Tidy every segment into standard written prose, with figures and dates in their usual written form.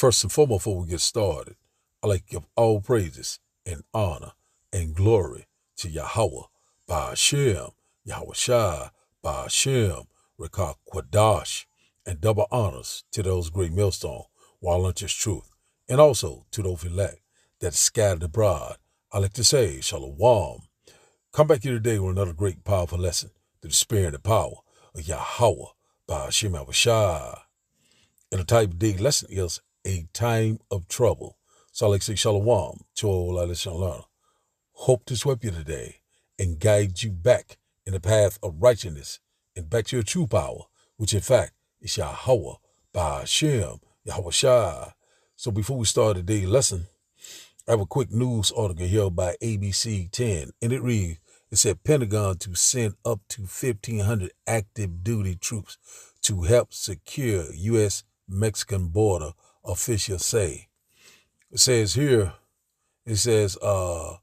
First and foremost, before we get started, I like to give all praises and honor and glory to Yahweh, Ba'ashem, Yahweh Shai, Ba'ashem, Rekah Kwadash, and double honors to those great millstones, while unto truth, and also to those elect that scattered abroad. I like to say, Shalom. Come back here today with another great, powerful lesson to the spirit and the power of Yahweh, Ba'ashem, Yahweh Shai. And the type of day lesson is a time of trouble. So I like to say shalom to all our listeners. Hope to sweep you today and guide you back in the path of righteousness and back to your true power, which in fact is Yahweh, Ba'ashem, Yahweh Shai. So before we start today's lesson, I have a quick news article here by ABC 10, and it reads, it said Pentagon to send up to 1,500 active duty troops to help secure U.S.-Mexican border, officials say. It says here, the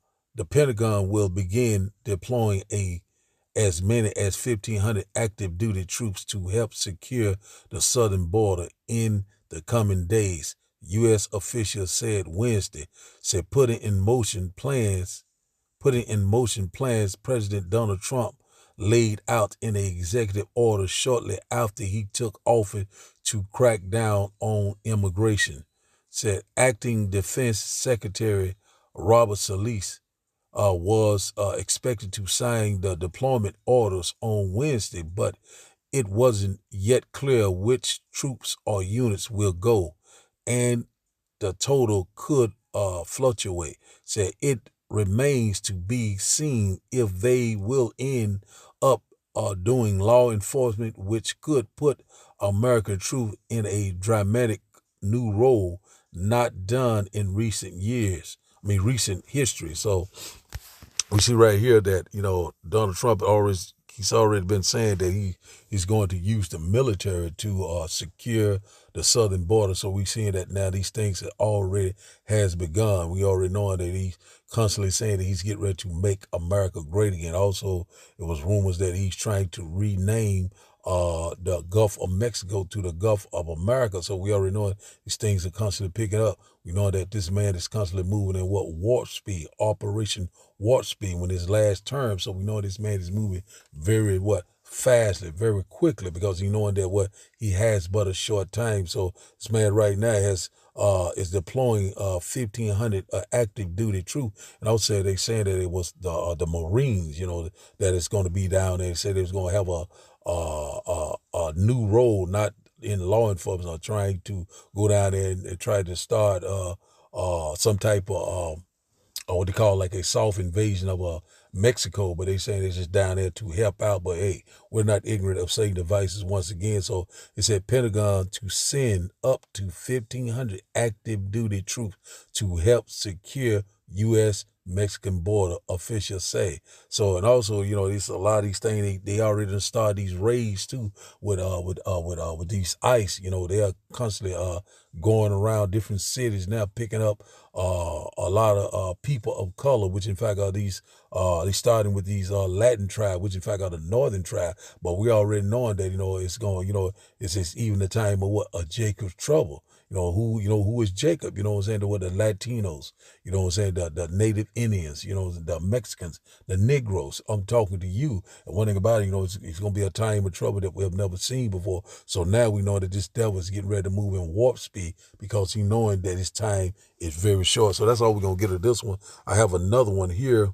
Pentagon will begin deploying as many as 1,500 active duty troops to help secure the southern border in the coming days, U.S. officials said Wednesday, putting in motion plans President Donald Trump laid out in an executive order shortly after he took office to crack down on immigration, said Acting Defense Secretary Robert Solis was expected to sign the deployment orders on Wednesday, but it wasn't yet clear which troops or units will go, and the total could fluctuate. Said it remains to be seen if they will end up doing law enforcement, which could put American troops in a dramatic new role not done in recent history. So we see right here that, Donald Trump he's already been saying that he's going to use the military to secure the southern border. So we're seeing that now these things already has begun. We already know that he's constantly saying that he's getting ready to make America great again. Also, it was rumors that he's trying to rename the Gulf of Mexico to the Gulf of America. So we already know these things are constantly picking up. We know that this man is constantly moving in warp speed, Operation Warp Speed, when his last term. So we know this man is moving very fastly, very quickly, because he knowing that he has but a short time. So this man right now is deploying 1,500 active duty troops, and I would say they saying that it was the Marines, that is going to be down there. They said they was going to have a new role, not in law enforcement, or trying to go down there and try to start some type of what they call like a soft invasion of Mexico, but they saying they're just down there to help out. But hey, we're not ignorant of Satan devices once again. So it said Pentagon to send up to 1,500 active duty troops to help secure U.S. Mexican border, officials say. So, and also, these a lot of these things they already done started these raids too with these ICE. They are constantly going around different cities now, picking up a lot of people of color, which in fact are these they starting with these Latin tribe, which in fact are the northern tribe. But we already knowing that it's going, it's even the time of a Jacob's trouble. Who is Jacob? You know what I'm saying? The Latinos, you know what I'm saying? The native Indians, the Mexicans, the Negroes. I'm talking to you. And one thing about it, it's going to be a time of trouble that we have never seen before. So now we know that this devil is getting ready to move in warp speed, because he knowing that his time is very short. So that's all we're going to get at this one. I have another one here.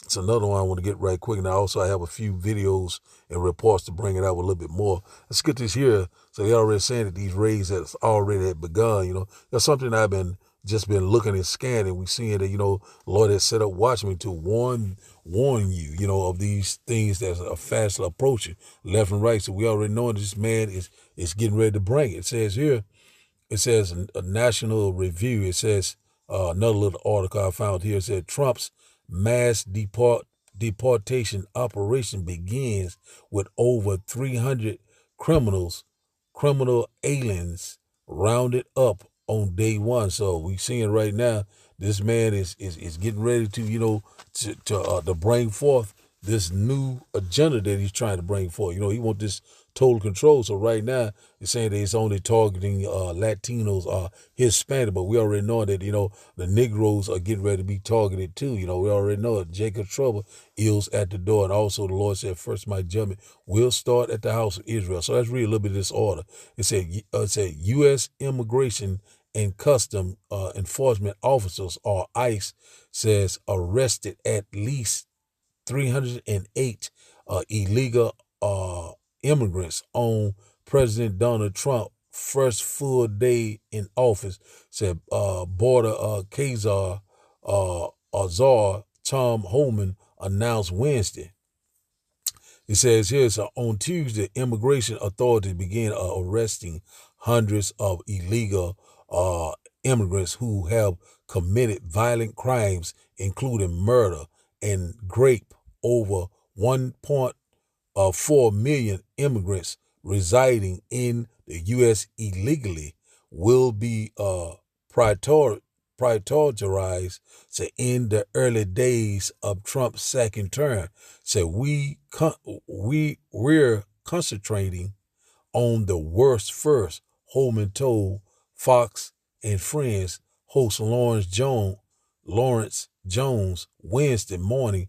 It's another one I want to get right quick. And I have a few videos and reports to bring it out with a little bit more. Let's get this here. So they already saying that these raids have already had begun. That's something I've been looking and scanning. We seeing that, the Lord has set up watchmen to warn you, of these things that are fast approaching left and right. So we already know that this man is getting ready to bring it. It says here, a national review. It says another little article I found here said Trump's mass deportation operation begins with over 300 criminal aliens rounded up on day one. So we seeing right now this man is getting ready to to bring forth this new agenda that he's trying to bring forth. He want this total control. So right now, they're saying that it's only targeting Latinos or Hispanic, but we already know that, the Negroes are getting ready to be targeted too. We already know it. Jacob trouble is at the door. And also the Lord said, first my judgment will start at the house of Israel. So let's read a little bit of this order. It said U.S. Immigration and Custom Enforcement Officers, or ICE, says arrested at least 308 illegal immigrants on President Donald Trump first full day in office, said border Kazar Azar Tom Holman announced Wednesday. It says here, so on Tuesday, immigration authorities began arresting hundreds of illegal immigrants who have committed violent crimes, including murder and rape. Over 1.4 million immigrants residing in the U.S. illegally will be prioritized to end the early days of Trump's second term. So we're concentrating on the worst first, Holman told Fox and Friends host Lawrence Jones Wednesday morning,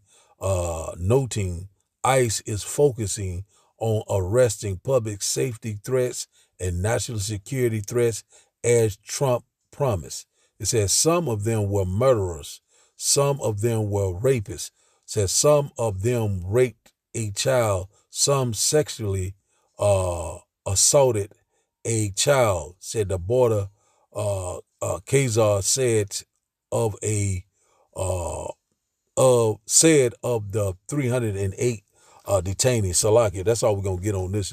noting ICE is focusing on arresting public safety threats and national security threats as Trump promised. It says some of them were murderers, some of them were rapists, says some of them raped a child, some sexually assaulted a child, said the border Kazar said of the 308 detainees. Salakia. That's all we're gonna get on this,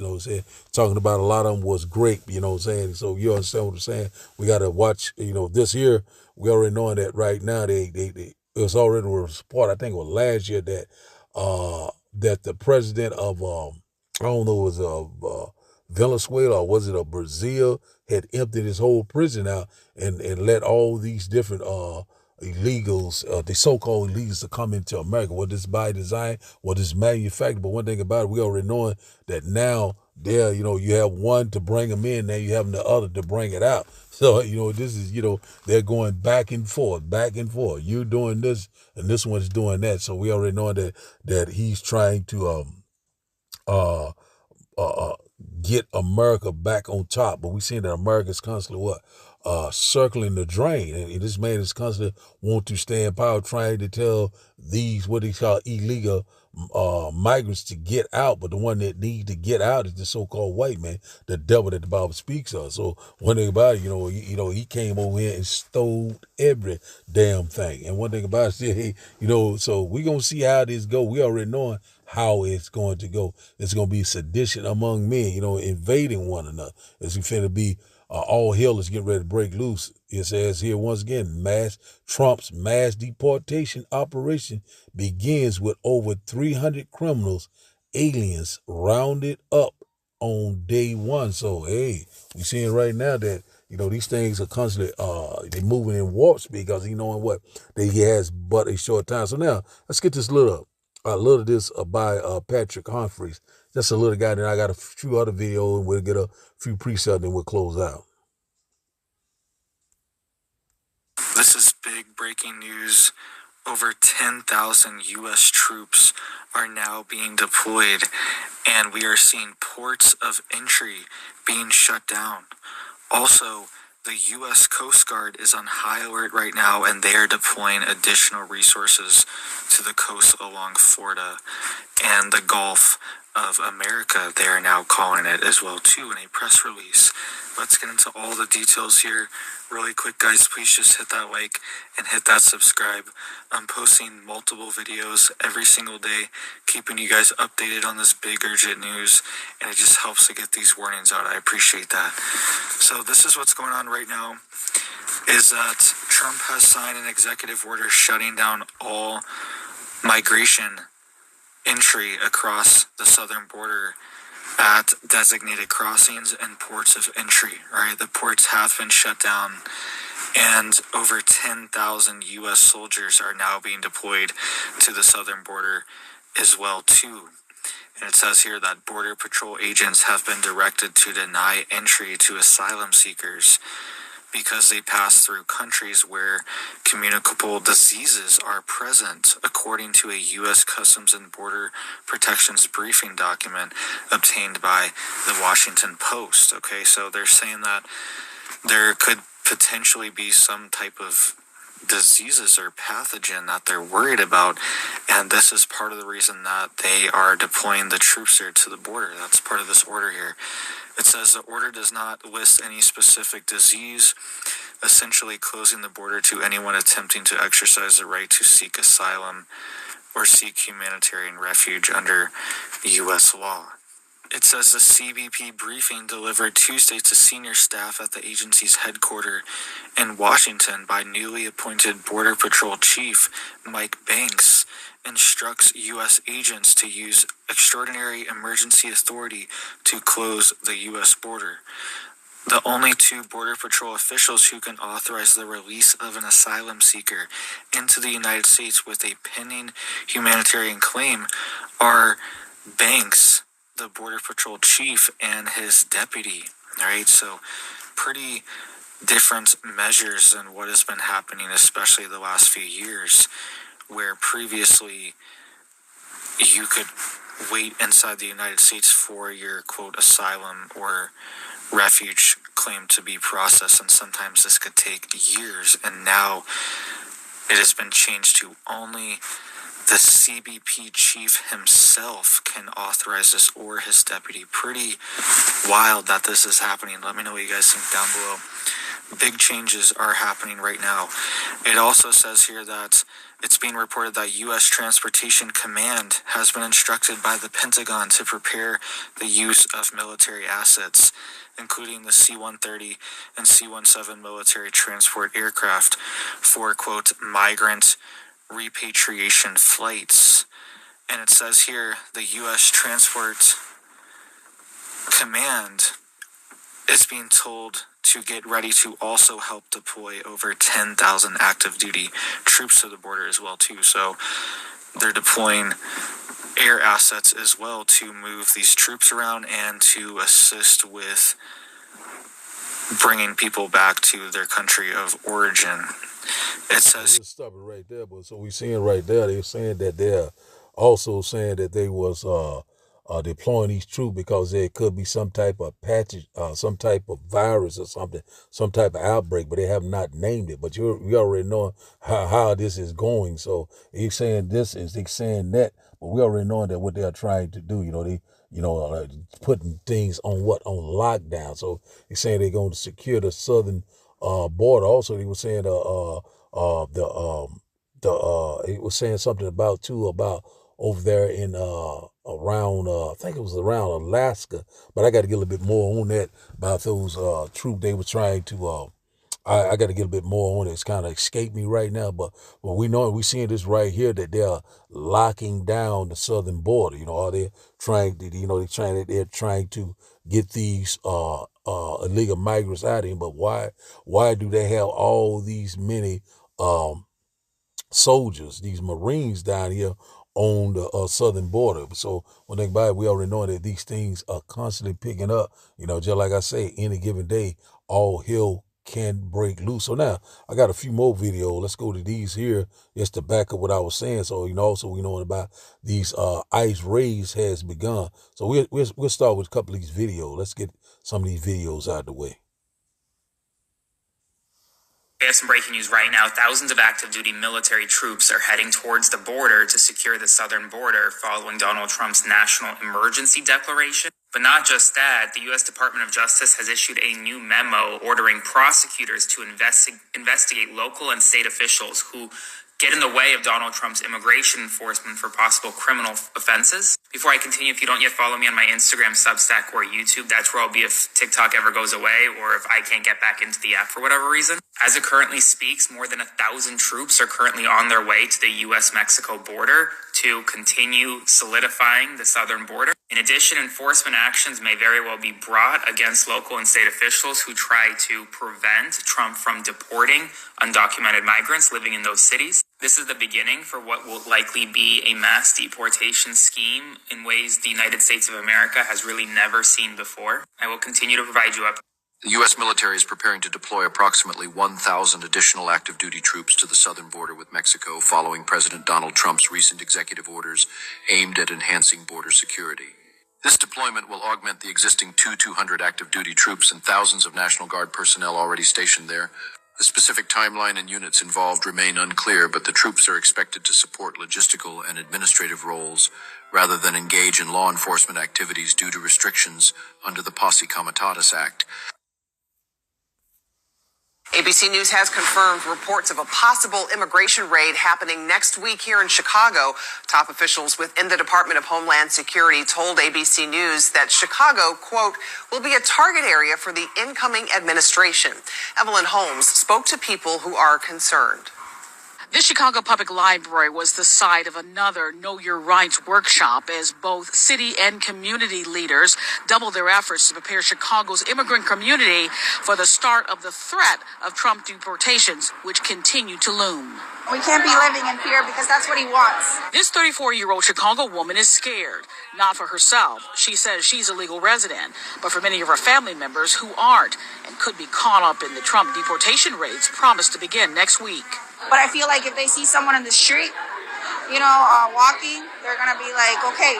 talking about a lot of them was grape, So you understand what I'm saying? We gotta watch, this year, we already knowing that right now it was already a report, I think it was last year, that the president of I don't know, it was Venezuela or was it Brazil, had emptied his whole prison out and let all these different illegals, the so-called illegals, to come into America. Whether it's by design, whether it's manufactured. But one thing about it, we already knowing that now there, you have one to bring them in, now you have the other to bring it out. So, this is, they're going back and forth, back and forth. You're doing this and this one's doing that. So we already know that he's trying to uh, get America back on top. But we seen that America's constantly circling the drain. And this man is constantly want to stay in power, trying to tell these, what they call illegal migrants, to get out. But the one that need to get out is the so-called white man, the devil that the Bible speaks of. So one thing about it, he came over here and stole every damn thing. And one thing about it, so we going to see how this go. We already knowing how it's going to go. It's going to be sedition among men, invading one another. It's finna be all hell is getting ready to break loose. It says here once again, Trump's mass deportation operation begins with over 300 criminals, aliens rounded up on day one. So, hey, we seeing right now that, these things are constantly, they moving in warp speed, because he knowing what, that he has but a short time. So now, let's get this little of this by Patrick Humphreys. Just a little guy. Then I got a few other videos, and we'll get a few precepts, and we'll close out. This is big breaking news. Over 10,000 U.S. troops are now being deployed, and we are seeing ports of entry being shut down. Also, the U.S. Coast Guard is on high alert right now, and they are deploying additional resources to the coast along Florida and the Gulf of America. They are now calling it as well, too, in a press release. Let's get into all the details here really quick, guys. Please just hit that like and hit that subscribe. I'm posting multiple videos every single day, keeping you guys updated on this big urgent news, and it just helps to get these warnings out. I appreciate that. So this is what's going on right now, is that Trump has signed an executive order shutting down all migration entry across the southern border at designated crossings and ports of entry, right? The ports have been shut down, and over 10,000 U.S. soldiers are now being deployed to the southern border as well, too. And it says here that Border Patrol agents have been directed to deny entry to asylum seekers because they pass through countries where communicable diseases are present, according to a U.S. Customs and Border Protection's briefing document obtained by the Washington Post. Okay, so they're saying that there could potentially be some type of diseases or pathogen that they're worried about, and this is part of the reason that they are deploying the troops there to the border. That's part of this order here. It says the order does not list any specific disease, essentially closing the border to anyone attempting to exercise the right to seek asylum or seek humanitarian refuge under U.S. law. It says the CBP briefing delivered Tuesday to senior staff at the agency's headquarters in Washington by newly appointed Border Patrol Chief Mike Banks instructs U.S. agents to use extraordinary emergency authority to close the U.S. border. The only two Border Patrol officials who can authorize the release of an asylum seeker into the United States with a pending humanitarian claim are Banks, the Border Patrol chief, and his deputy. All right, so pretty different measures than what has been happening, especially the last few years, where previously you could wait inside the United States for your, quote, asylum or refuge claim to be processed, and sometimes this could take years, and now it has been changed to only the CBP chief himself can authorize this, or his deputy. Pretty wild that this is happening. Let me know what you guys think down below. Big changes are happening right now. It also says here that it's being reported that U.S. Transportation Command has been instructed by the Pentagon to prepare the use of military assets, including the C-130 and C-17 military transport aircraft for, quote, migrant repatriation flights. And it says here the U.S. Transport Command is being told to get ready to also help deploy over 10,000 active duty troops to the border as well too. So they're deploying air assets as well to move these troops around and to assist with bringing people back to their country of origin. It says, We'll stop it right there, but so we seeing right there, they're saying that they're also saying that they was deploying these troops because there could be some type of patch, some type of virus or something, some type of outbreak, but they have not named it. But we already know how this is going. So he's saying this is they saying that, but we already know that what they are trying to do. Putting things on lockdown. So he's saying they're going to secure the southern border. Also, he was saying it was saying something about over there in around I think it was around Alaska, but I got to get a little bit more on that about those troops they were trying to. I got to get a bit more on it. It's kind of escaped me right now, but we seeing this right here that they're locking down the southern border. Are they trying to? They're trying to get these illegal migrants out of here. But why do they have all these many soldiers, these Marines down here on the southern border? So when they buy it, we already know that these things are constantly picking up. Just like I say, any given day, all hell can break loose. So now I got a few more videos. Let's go to these here just to back up what I was saying. So also we know about these ICE raids has begun. So we'll start with a couple of these videos. Let's get some of these videos out of the way. We have some breaking news right now. Thousands of active duty military troops are heading towards the border to secure the southern border following Donald Trump's national emergency declaration. But not just that, the U.S. Department of Justice has issued a new memo ordering prosecutors to investigate local and state officials who get in the way of Donald Trump's immigration enforcement for possible criminal offenses. Before I continue, if you don't yet follow me on my Instagram, Substack, or YouTube, that's where I'll be if TikTok ever goes away or if I can't get back into the app for whatever reason. As it currently speaks, more than 1,000 troops are currently on their way to the U.S.-Mexico border to continue solidifying the southern border. In addition, enforcement actions may very well be brought against local and state officials who try to prevent Trump from deporting undocumented migrants living in those cities. This is the beginning for what will likely be a mass deportation scheme in ways the United States of America has really never seen before. I will continue to provide you updates. The U.S. military is preparing to deploy approximately 1,000 additional active duty troops to the southern border with Mexico following President Donald Trump's recent executive orders aimed at enhancing border security. This deployment will augment the existing 200 active duty troops and thousands of National Guard personnel already stationed there. The specific timeline and units involved remain unclear, but the troops are expected to support logistical and administrative roles rather than engage in law enforcement activities due to restrictions under the Posse Comitatus Act. ABC News has confirmed reports of a possible immigration raid happening next week here in Chicago. Top officials within the Department of Homeland Security told ABC News that Chicago, quote, will be a target area for the incoming administration. Evelyn Holmes spoke to people who are concerned. The Chicago Public Library was the site of another Know Your Rights workshop as both city and community leaders doubled their efforts to prepare Chicago's immigrant community for the start of the threat of Trump deportations, which continue to loom. We can't be living in fear because that's what he wants. This 34-year-old Chicago woman is scared, not for herself. She says she's a legal resident, but for many of her family members who aren't and could be caught up in the Trump deportation raids promised to begin next week. But I feel like if they see someone in the street, walking, they're going to be like, okay,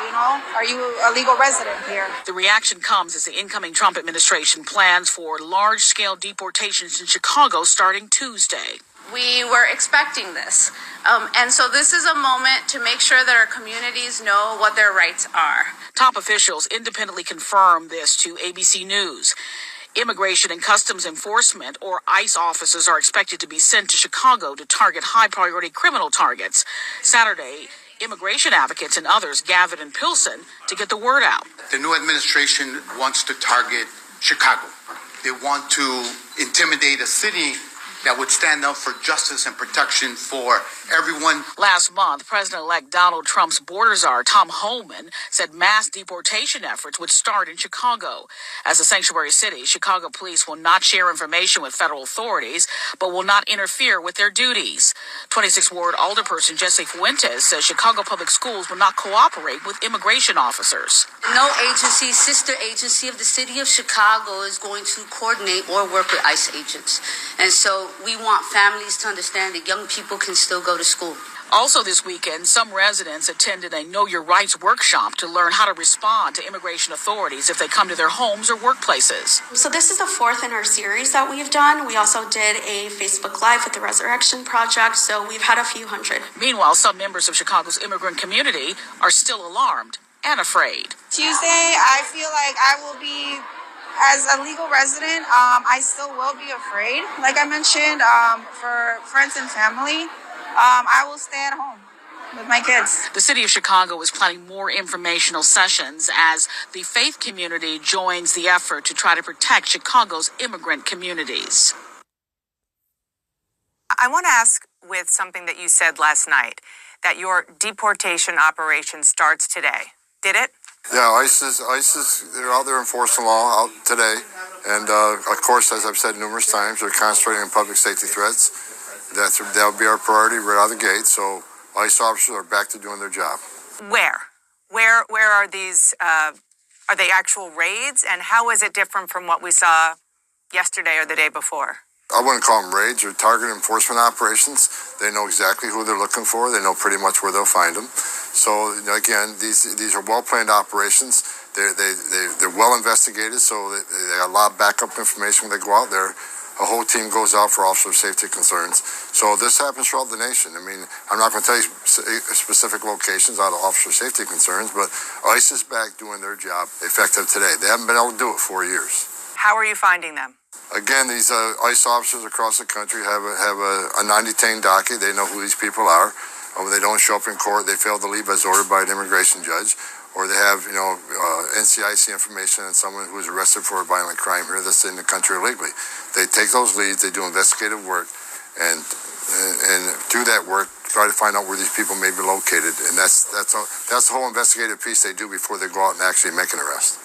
are you a legal resident here? The reaction comes as the incoming Trump administration plans for large-scale deportations in Chicago starting Tuesday. We were expecting this. And so this is a moment to make sure that our communities know what their rights are. Top officials independently confirmed this to ABC News. Immigration and Customs Enforcement, or ICE officers, are expected to be sent to Chicago to target high-priority criminal targets. Saturday, immigration advocates and others gathered in Pilsen to get the word out. The new administration wants to target Chicago. They want to intimidate a city that would stand up for justice and protection for everyone. Last month, President-elect Donald Trump's border czar, Tom Homan, said mass deportation efforts would start in Chicago. As a sanctuary city, Chicago police will not share information with federal authorities, but will not interfere with their duties. 26th Ward Alderperson Jesse Fuentes says Chicago public schools will not cooperate with immigration officers. No agency, sister agency of the city of Chicago is going to coordinate or work with ICE agents. And so we want families to understand that young people can still go to school. Also this weekend, some residents attended a Know Your Rights workshop to learn how to respond to immigration authorities if they come to their homes or workplaces. So this is the fourth in our series that we've done. We also did a Facebook Live with the Resurrection Project, so we've had a few hundred. Meanwhile, some members of Chicago's immigrant community are still alarmed and afraid. Tuesday, I feel like I will be, as a legal resident, I still will be afraid. Like I mentioned, for friends and family, I will stay at home with my kids. The city of Chicago is planning more informational sessions as the faith community joins the effort to try to protect Chicago's immigrant communities. I want to ask with something that you said last night, that your deportation operation starts today. Did it? Yeah, ICE they're out there enforcing law out today. And, of course, as I've said numerous times, they're concentrating on public safety threats. That'll be our priority right out of the gate. So ICE officers are back to doing their job. Where are these, are they actual raids? And how is it different from what we saw yesterday or the day before? I wouldn't call them raids or target enforcement operations. They know exactly who they're looking for. They know pretty much where they'll find them. So, again, these are well-planned operations. They're well investigated, so they got a lot of backup information when they go out there. A whole team goes out for officer safety concerns. So this happens throughout the nation. I mean, I'm not going to tell you specific locations out of officer safety concerns, but ICE is back doing their job effective today. They haven't been able to do it for years. How are you finding them? Again, these ICE officers across the country have a non-detained docket. They know who these people are. When they don't show up in court, they fail to leave as ordered by an immigration judge, or they have, NCIC information on someone who was arrested for a violent crime here that's in the country illegally. They take those leads, they do investigative work, and through that work, try to find out where these people may be located. And that's the whole investigative piece they do before they go out and actually make an arrest.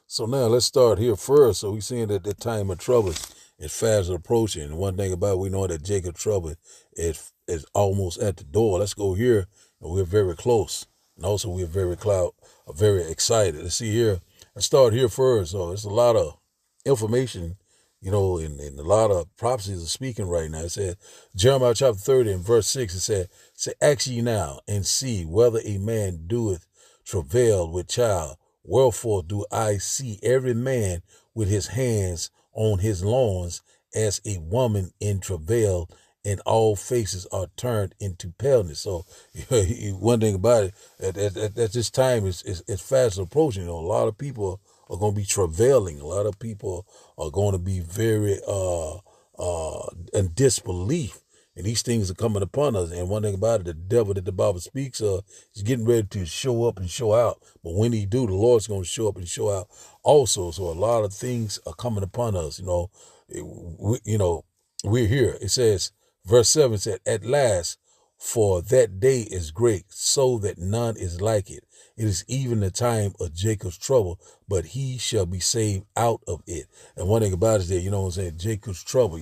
So now let's start here first. So we're seeing that the time of trouble It's fast approaching. And one thing about it, we know that Jacob's trouble is almost at the door. Let's go here, and we're very close. And also we're very excited. Let's see here. I start here first. So it's a lot of information, and a lot of prophecies are speaking right now. It said, Jeremiah chapter 30 and verse 6, it said, ask ye now and see whether a man doeth travail with child. Wherefore do I see every man with his hands on his loins as a woman in travail, and all faces are turned into paleness. So one thing about it, at this time is fast approaching. A lot of people are going to be travailing. A lot of people are going to be very in disbelief. And these things are coming upon us. And one thing about it, the devil that the Bible speaks of is getting ready to show up and show out. But when he do, the Lord's going to show up and show out also. So a lot of things are coming upon us. We're here. It says, verse 7 said, at last, for that day is great, so that none is like it. It is even the time of Jacob's trouble, but he shall be saved out of it. And one thing about it is that, what I'm saying, Jacob's trouble,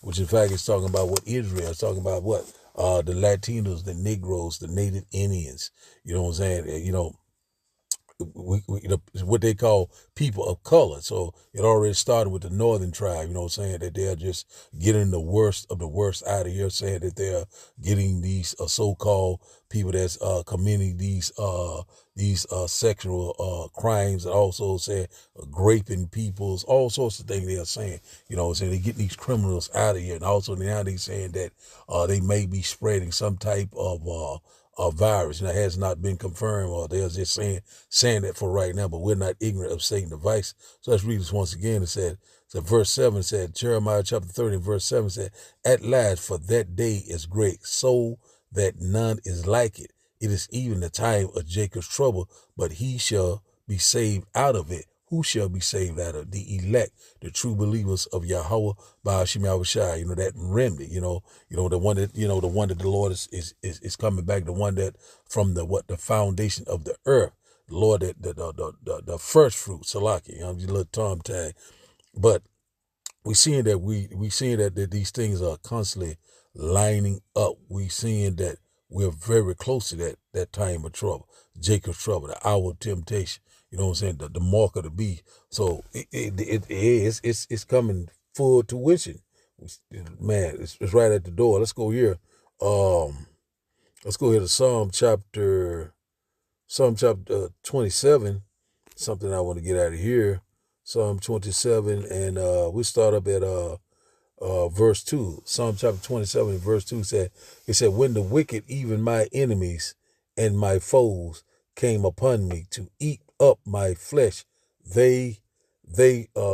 which in fact is talking about what Israel is talking about, what the Latinos, the Negroes, the Native Indians, what I'm saying, what they call people of color. So it already started with the northern tribe, saying that they're just getting the worst of the worst out of here, saying that they're getting these so-called people that's committing these sexual crimes, and also saying raping peoples, all sorts of things they are saying, saying they get these criminals out of here. And also now they saying that they may be spreading some type of virus. It has not been confirmed, or they're just saying that for right now, but we're not ignorant of Satan's device. So let's read this once again. It said, verse 7 said, Jeremiah chapter 30, verse 7 said, at last, for that day is great, so that none is like it. It is even the time of Jacob's trouble, but he shall be saved out of it. Who shall be saved out of it? The elect, the true believers of Yahweh by Hashem Yahushai, that remnant, the one that, the one that the Lord is coming back, the one that from the foundation of the earth, the Lord that the first fruit, Salaki, I'm just a little tongue tag. But we seeing that these things are constantly lining up. We seeing that we're very close to that time of trouble, Jacob's trouble, the hour of temptation. You know what I'm saying? The mark of the beast. So it's coming full tuition. Man, it's right at the door. Let's go here. Let's go here to Psalm chapter 27. Something I want to get out of here. Psalm 27, and we start up at verse 2. Psalm chapter 27, verse 2 said, when the wicked, even my enemies and my foes, came upon me to eat up my flesh, they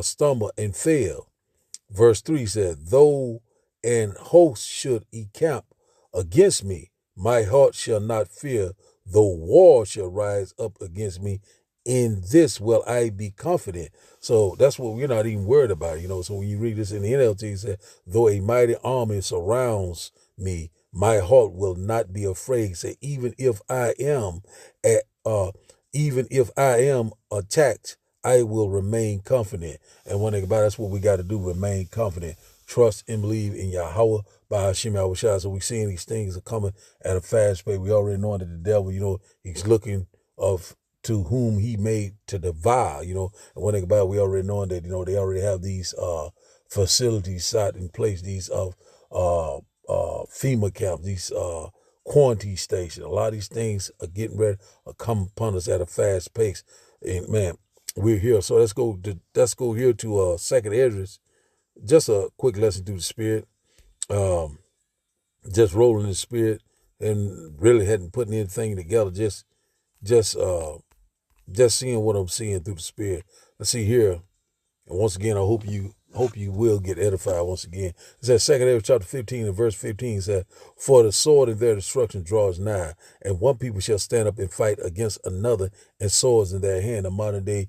stumble and fail. Verse 3 said, though an host should encamp against me, my heart shall not fear, though war shall rise up against me. In this will I be confident. So that's what we're not even worried about, So when you read this in the NLT, it said, though a mighty army surrounds me, my heart will not be afraid. Say, even if I am attacked, I will remain confident. And one thing about it, that's what we got to do, remain confident. Trust and believe in Yahweh by Hashem Yahushua. So we're seeing these things are coming at a fast pace. We already know that the devil, he's looking to whom he made to devour, And one thing about it, we already know that, they already have these facilities set in place, these FEMA camps, these quarantine stations. A lot of these things are getting ready to come upon us at a fast pace. And man, we're here. So let's go here to Second Esdras. Just a quick lesson through the Spirit. Just rolling in the Spirit and really hadn't put anything together. Just seeing what I'm seeing through the Spirit. Let's see here. And once again, I hope you will get edified once again. It says 2 Esdras chapter 15 and verse 15 says, for the sword of their destruction draws nigh, and one people shall stand up and fight against another, and swords in their hand. A modern day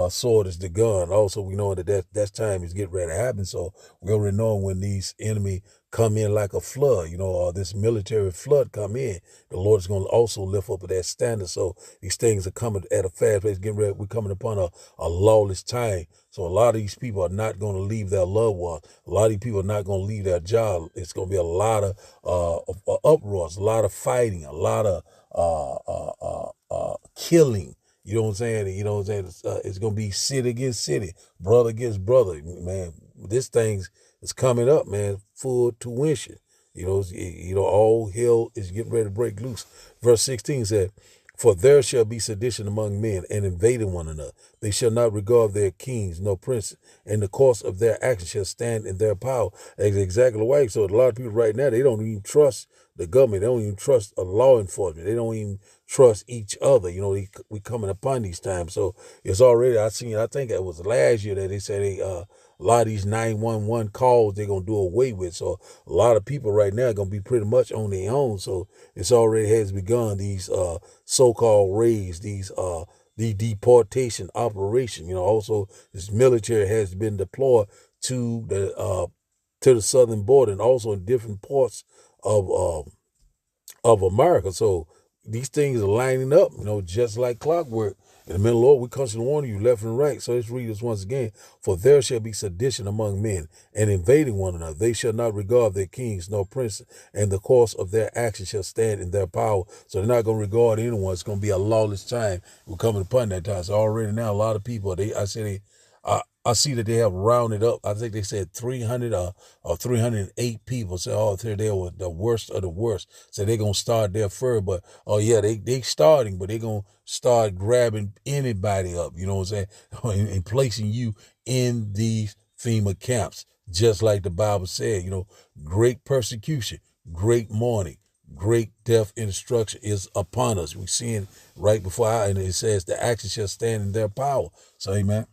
sword is the gun. Also, we know that time is getting ready to happen. So we already know when these enemy come in like a flood, or this military flood come in, the Lord is going to also lift up that standard. So these things are coming at a fast pace. Getting ready, we're coming upon a lawless time. So a lot of these people are not going to leave their loved ones. A lot of these people are not going to leave their job. It's going to be a lot of uproars, a lot of fighting, a lot of killing. You know what I'm saying? You know what I'm saying? It's going to be city against city, brother against brother. Man, this thing is coming up, man, full tuition. All hell is getting ready to break loose. Verse 16 said, "For there shall be sedition among men and invading one another. They shall not regard their kings nor princes, and the course of their action shall stand in their power." That's exactly right. So a lot of people right now, they don't even trust the government. They don't even trust a law enforcement. They don't even trust each other. We coming upon these times. So it's already, I think it was last year that they said a lot of these 911 calls they're going to do away with. So a lot of people right now are going to be pretty much on their own. So it's already has begun, these so-called raids, the deportation operation. Also this military has been deployed to the southern border and also in different parts of America. So these things are lining up, just like clockwork. In the middle, Lord, we constantly warn you left and right. So let's read this once again. "For there shall be sedition among men and invading one another. They shall not regard their kings nor princes, and the course of their action shall stand in their power." So they're not going to regard anyone. It's going to be a lawless time. We're coming upon that time. So already now, a lot of people, I see that they have rounded up. I think they said 300 or 308 people. Say, oh, they were the worst of the worst. So they're going to start there first. But, oh, yeah, they starting, but they're going to start grabbing anybody up, you know what I'm saying, and placing you in these FEMA camps, just like the Bible said, great persecution, great mourning, great death and destruction is upon us. We're seeing right before and it says the action shall stand in their power. So, amen.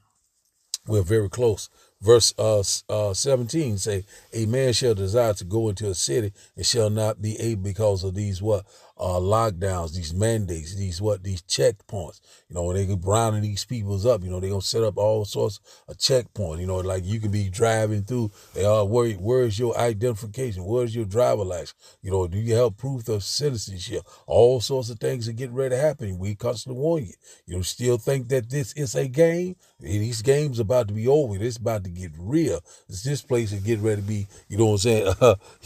We're very close. Verse 17 say, "A man shall desire to go into a city and shall not be able because of these lockdowns, these mandates, these checkpoints. When they get rounding these peoples up, they're going to set up all sorts of checkpoints. Like you can be driving through, they are worried, where's your identification? Where's your driver license? Do you have proof of citizenship? All sorts of things are getting ready to happen. We constantly warn you. You still think that this is a game? These games are about to be over. It's about to get real. This place is getting ready to be, you know what I'm saying?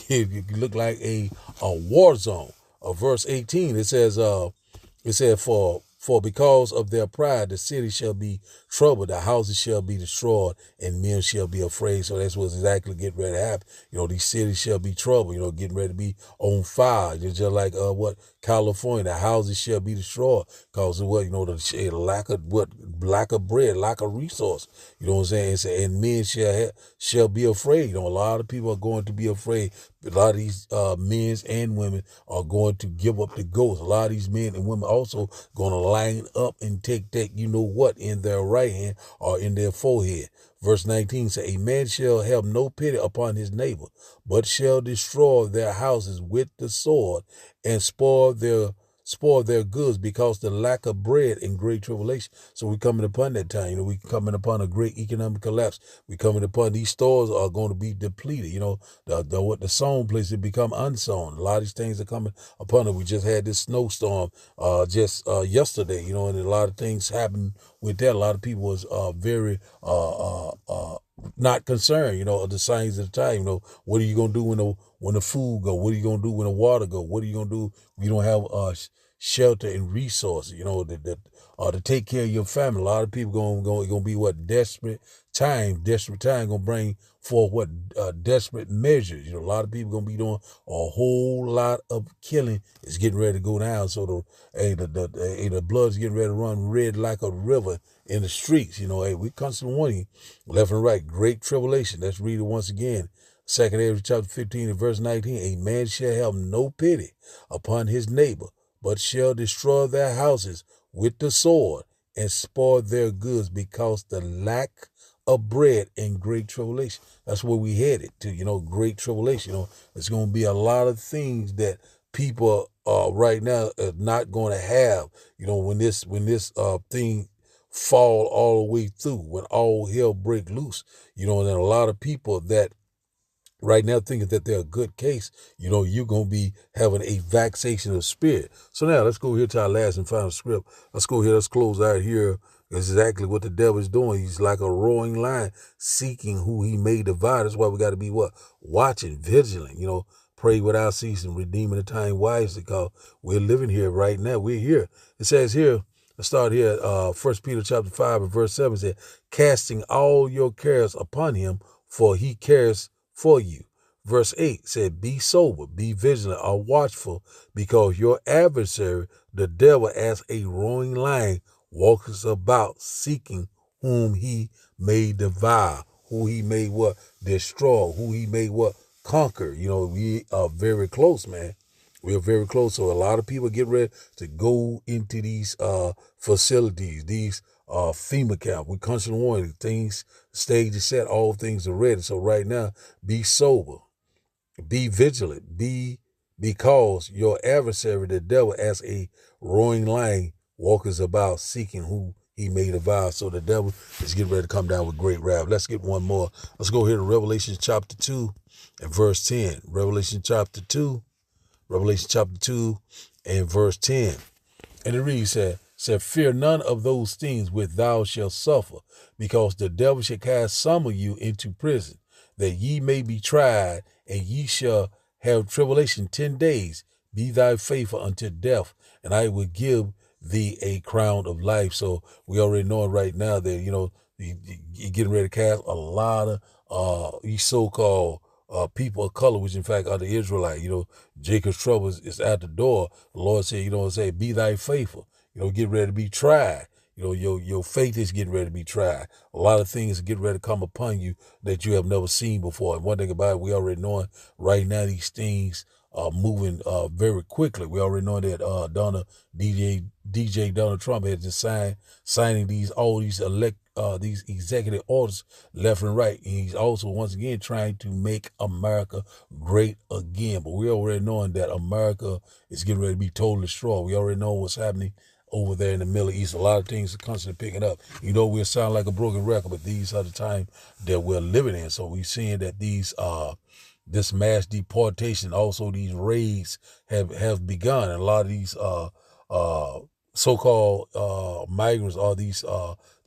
It look like a war zone. Verse 18, it said, for because of their pride, the city shall be troubled, the houses shall be destroyed, and men shall be afraid. So that's what's exactly getting ready to happen. These cities shall be troubled, getting ready to be on fire. Just like California, the houses shall be destroyed because of the lack of bread, lack of resource. You know what I'm saying? And men shall be afraid. A lot of people are going to be afraid. A lot of these men and women are going to give up the ghost. A lot of these men and women also going to line up and take that, in their right hand or in their forehead. Verse 19 says, "A man shall have no pity upon his neighbor, but shall destroy their houses with the sword and spoil their goods because the lack of bread and great tribulation." So we're coming upon that time. We're coming upon a great economic collapse. We're coming upon these stores are going to be depleted. The sown places become unsown. A lot of these things are coming upon it. We just had this snowstorm just yesterday, and a lot of things happened with that. A lot of people was very not concerned, of the signs of the time. What are you gonna do when the food go? What are you gonna do when the water go? What are you gonna do when you don't have shelter and resources? To take care of your family. A lot of people gonna be desperate time. Desperate time gonna bring forth desperate measures. A lot of people gonna be doing a whole lot of killing. It's getting ready to go down. So the blood's getting ready to run red like a river in the streets. We constantly warning left and right. Great tribulation. Let's read it once again. 2 Ezra chapter 15 and verse 19. "A man shall have no pity upon his neighbor, but shall destroy their houses with the sword and spoil their goods because the lack of bread and great tribulation." That's where we headed to, great tribulation. It's going to be a lot of things that people right now are not going to have, when this thing fall all the way through, when all hell break loose. And a lot of people that right now thinking that they're a good case, you're going to be having a vexation of spirit. So now let's go here to our last and final script. Let's go here. Let's close out here. That's exactly what the devil is doing. He's like a roaring lion seeking who he may devour. That's why we got to be what? Watching, vigilant, pray without ceasing, redeeming the time wisely, because we're living here right now. We're here. It says here, let's start here. 1 Peter chapter 5 and verse 7 says, casting all your cares upon him, for he cares for you. Verse 8 said, be sober, be vigilant, or watchful, because your adversary, the devil, as a roaring lion, walks about seeking whom he may devour, who he may what? Destroy, who he may what? Conquer. We are very close, man. We are very close. So a lot of people get ready to go into these facilities, these FEMA camp. We constantly warning things, stage is set, all things are ready. So right now, be sober, be vigilant, because your adversary, the devil, as a roaring lion, walkers about seeking who he may devour. So the devil is getting ready to come down with great wrath. Let's get one more. Let's go here to Revelation chapter 2 and verse 10. Revelation chapter 2 and verse 10. And it reads, said, fear none of those things which thou shalt suffer, because the devil shall cast some of you into prison, that ye may be tried, and ye shall have tribulation 10 days. Be thy faithful unto death, and I will give thee a crown of life. So we already know right now that, you're getting ready to cast a lot of these so-called people of color, which in fact are the Israelite. Jacob's trouble is at the door. The Lord said, be thy faithful. Get ready to be tried. Your faith is getting ready to be tried. A lot of things are getting ready to come upon you that you have never seen before. And one thing about it, we already know right now these things are moving very quickly. We already know that DJ Donald Trump has just signing these executive orders left and right. And he's also once again trying to make America great again. But we already knowing that America is getting ready to be totally destroyed. We already know what's happening over there in the Middle East. A lot of things are constantly picking up. We'll sound like a broken record, but these are the times that we're living in. So we're seeing that this mass deportation, also these raids have begun. And a lot of these so-called migrants, or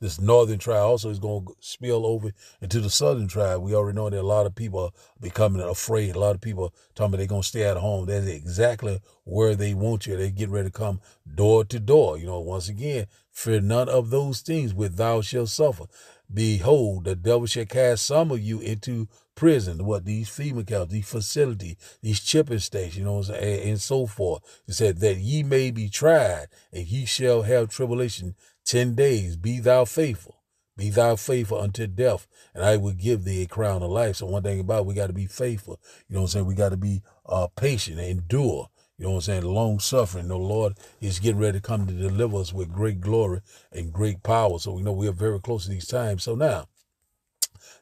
this northern tribe also is going to spill over into the southern tribe. We already know that a lot of people are becoming afraid. A lot of people are talking about they're going to stay at home. That's exactly where they want you. They're getting ready to come door to door. Once again, fear none of those things which thou shalt suffer. Behold, the devil shall cast some of you into prison, these FEMA camps, these facilities, these chipping stations, and so forth. It said that ye may be tried, and ye shall have tribulation 10 days. Be thou faithful unto death, and I will give thee a crown of life. So one thing about it, we got to be faithful. We got to be patient and endure. Long suffering. The Lord is getting ready to come to deliver us with great glory and great power. So we know we are very close to these times. So now,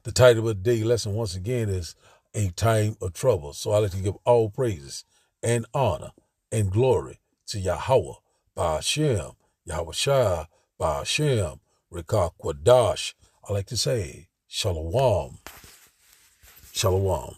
the title of the day lesson once again is A Time of Trouble. So I like to give all praises and honor and glory to Yahweh, Ba'ashem, Yahweh Shah, Ba'ashem, Rekah Kwadash. I like to say, Shalom. Shalom.